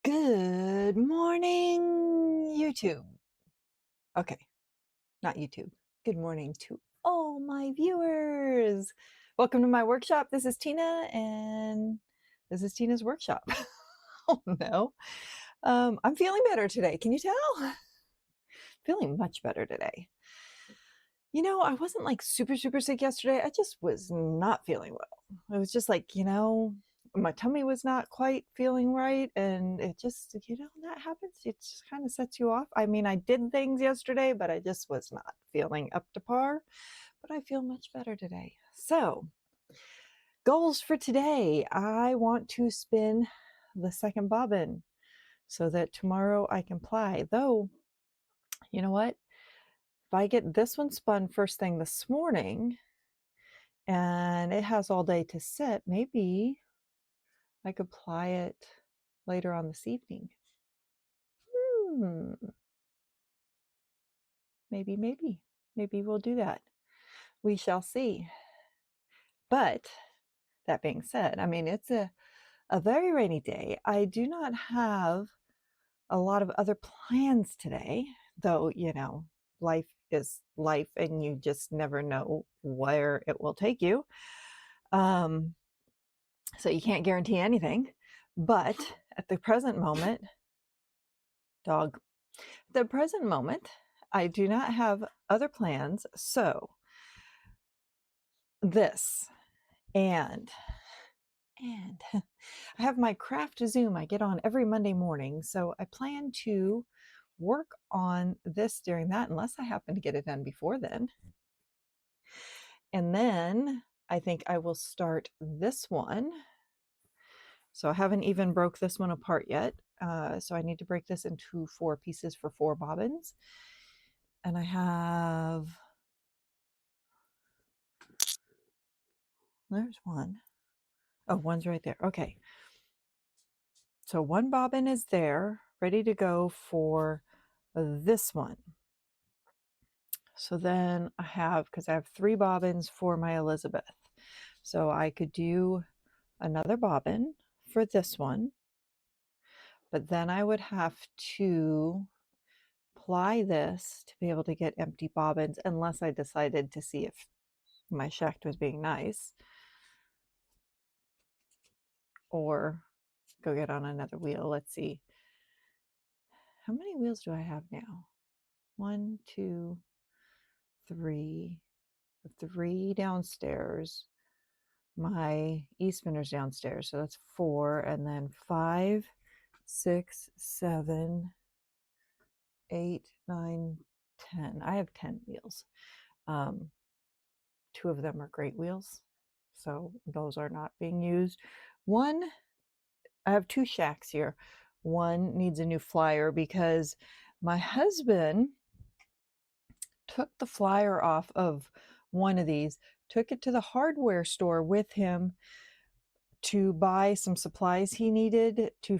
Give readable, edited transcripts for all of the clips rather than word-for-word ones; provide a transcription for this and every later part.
Good morning, YouTube. Okay, not YouTube. Good morning to all my viewers. Welcome to my workshop. This is Tina, and this is Tina's workshop. Oh no. I'm feeling better today. Can you tell? Feeling much better today. I wasn't like super sick yesterday. I just was not feeling well. I was just like, my tummy was not quite feeling right. And it just, that happens. It just kind of sets you off. I mean, I did things yesterday, but I just was not feeling up to par. But I feel much better today. So, goals for today. I want to spin the second bobbin so that tomorrow I can ply. Though, you know what? If I get this one spun first thing this morning and it has all day to sit, maybe I could ply it later on this evening. Hmm. Maybe we'll do that. We shall see. But that being said, I mean, it's a very rainy day. I do not have a lot of other plans today, though, life is life and you just never know where it will take you. So you can't guarantee anything. But at the present moment, I do not have other plans. So this and I have my craft Zoom I get on every Monday morning. So I plan to work on this during that unless I happen to get it done before then. And then I think I will start this one. So I haven't even broke this one apart yet. So I need to break this into 4 pieces for 4 bobbins. And I have, there's one. Oh, one's right there. Okay. So 1 bobbin is there, ready to go for this one. So then I have, because I have 3 bobbins for my Elizabeth. So I could do another bobbin for this one, but then I would have to ply this to be able to get empty bobbins unless I decided to see if my shaft was being nice or go get on another wheel. Let's see. How many wheels do I have now? 1, 2, 3. 3 downstairs. My e-spinner's downstairs, so that's 4, and then 5, 6, 7, 8, 9, 10. I have 10 wheels. 2 of them are great wheels, so those are not being used. I have 2 shacks here. One needs a new flyer because my husband took the flyer off of one of these, took it to the hardware store with him to buy some supplies he needed to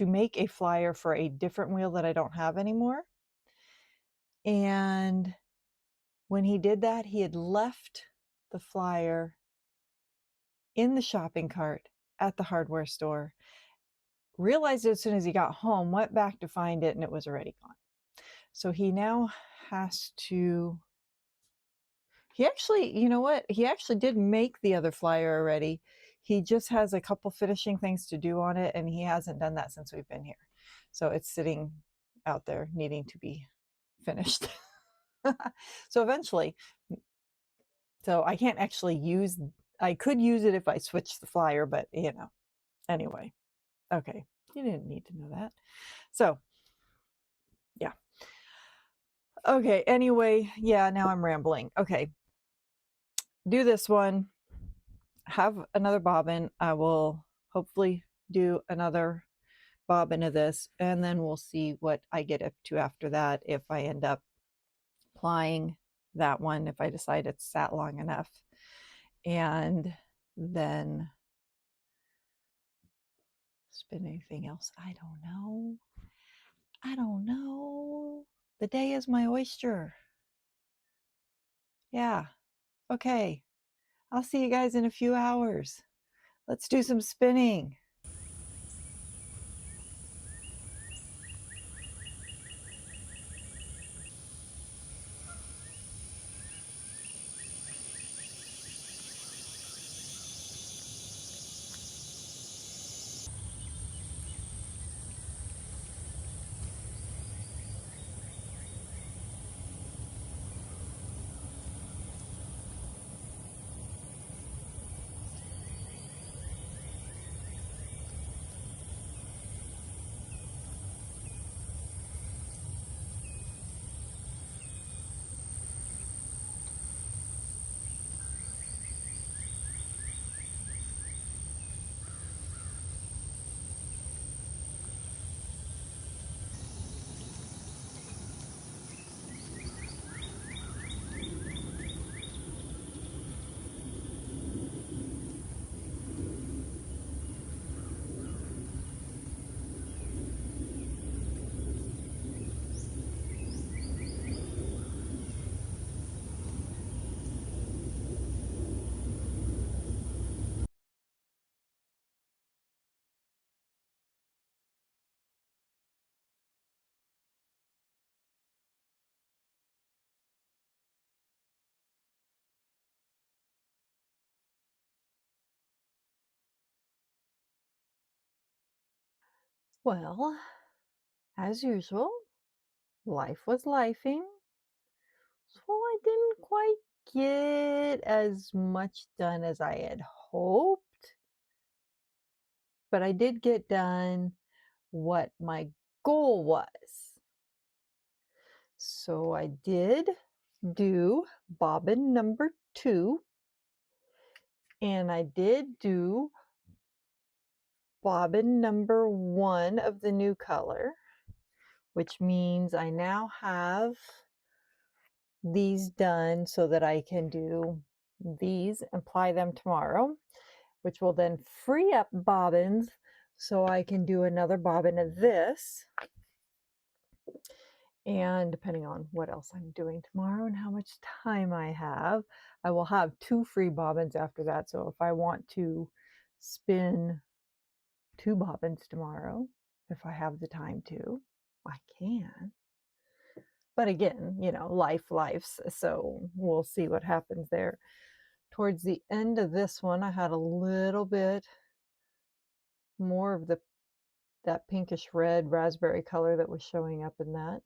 make a flyer for a different wheel that I don't have anymore. And when he did that, he had left the flyer in the shopping cart at the hardware store, realized it as soon as he got home, went back to find it, and it was already gone. So he now has to, he actually, you know what? He actually did make the other flyer already. He just has a couple finishing things to do on it, and he hasn't done that since we've been here. So it's sitting out there needing to be finished. So eventually, so I can't actually I could use it if I switch the flyer, but anyway. Okay, you didn't need to know that. So, yeah. Okay, anyway, yeah, now I'm rambling. Okay, do this one, have another bobbin. I will hopefully do another bobbin of this, and then we'll see what I get up to after that, if I end up plying that one, if I decide it's sat long enough. And then spin anything else. I don't know. The day is my oyster. Yeah. Okay. I'll see you guys in a few hours. Let's do some spinning. Well, as usual, life was lifing, so I didn't quite get as much done as I had hoped, but I did get done what my goal was. So I did do bobbin number 2, and I did do bobbin number 1 of the new color, which means I now have these done so that I can do these and apply them tomorrow, which will then free up bobbins so I can do another bobbin of this. And depending on what else I'm doing tomorrow and how much time I have, I will have 2 free bobbins after that. So if I want to spin 2 bobbins tomorrow, if I have the time to, I can. But again, life's, so we'll see what happens there. Towards the end of this one, I had a little bit more of that pinkish red raspberry color that was showing up in that.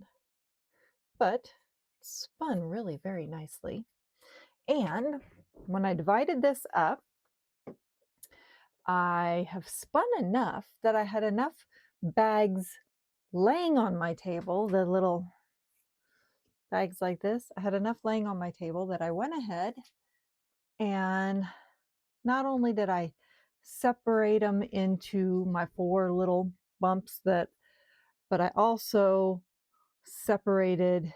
But spun really very nicely. And when I divided this up, I have spun enough that I had enough bags laying on my table, the little bags like this. I had enough laying on my table that I went ahead and not only did I separate them into my 4 little bumps but I also separated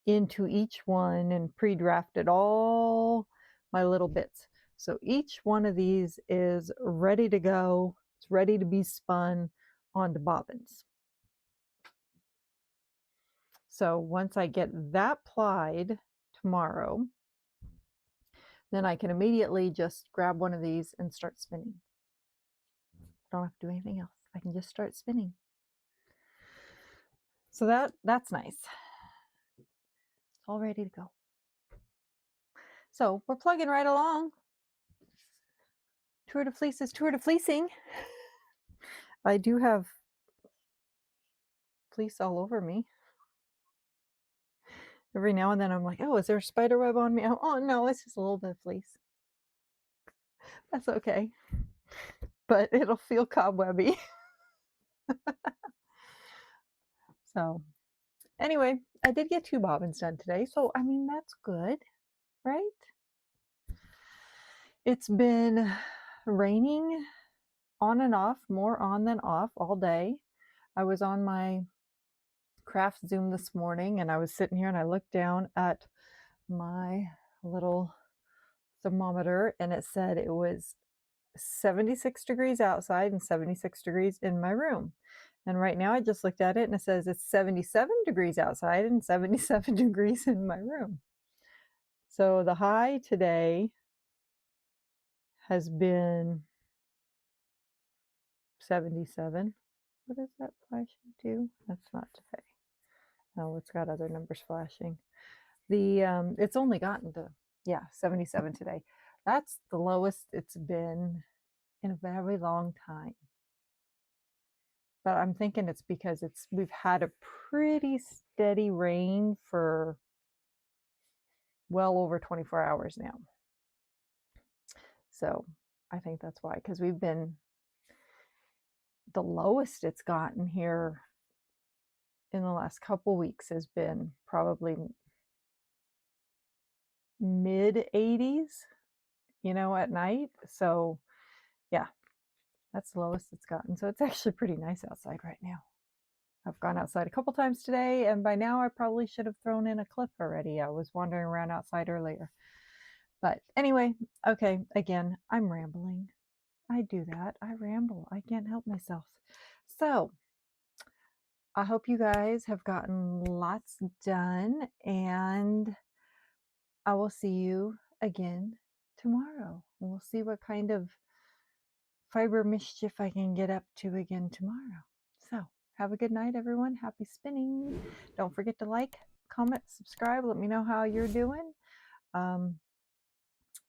into each one and pre-drafted all my little bits. So each one of these is ready to go. It's ready to be spun onto bobbins. So once I get that plied tomorrow, then I can immediately just grab one of these and start spinning. I don't have to do anything else. I can just start spinning. So that's nice. It's all ready to go. So we're plugging right along. Tour de Fleece is Tour de Fleecing. I do have fleece all over me. Every now and then I'm like, oh, is there a spider web on me? Oh, no, it's just a little bit of fleece. That's okay. But it'll feel cobwebby. So anyway, I did get 2 bobbins done today. So, I mean, that's good, right? It's been raining on and off, more on than off all day. I was on my craft Zoom this morning and I was sitting here and I looked down at my little thermometer and it said it was 76 degrees outside and 76 degrees in my room. And right now I just looked at it and it says it's 77 degrees outside and 77 degrees in my room. So the high today has been 77. What is that flashing to? That's not today. No, it's got other numbers flashing. It's only gotten to 77 today. That's the lowest it's been in a very long time. But I'm thinking it's because we've had a pretty steady rain for well over 24 hours now. So I think that's why, because the lowest it's gotten here in the last couple weeks has been probably mid 80s, at night. So yeah, that's the lowest it's gotten. So it's actually pretty nice outside right now. I've gone outside a couple times today, and by now I probably should have thrown in a clip already. I was wandering around outside earlier. But anyway, okay, again, I'm rambling. I do that. I ramble. I can't help myself. So I hope you guys have gotten lots done, and I will see you again tomorrow. We'll see what kind of fiber mischief I can get up to again tomorrow. So have a good night, everyone. Happy spinning. Don't forget to like, comment, subscribe. Let me know how you're doing.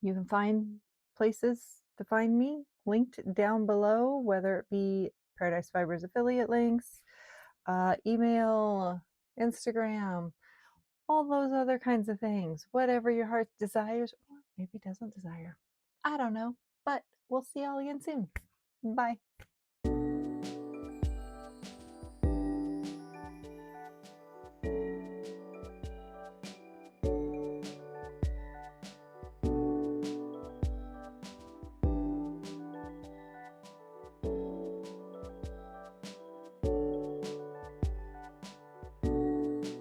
You can find places to find me linked down below, whether it be Paradise Fibers affiliate links, email, Instagram, all those other kinds of things. Whatever your heart desires, or maybe doesn't desire. I don't know, but we'll see y'all again soon. Bye.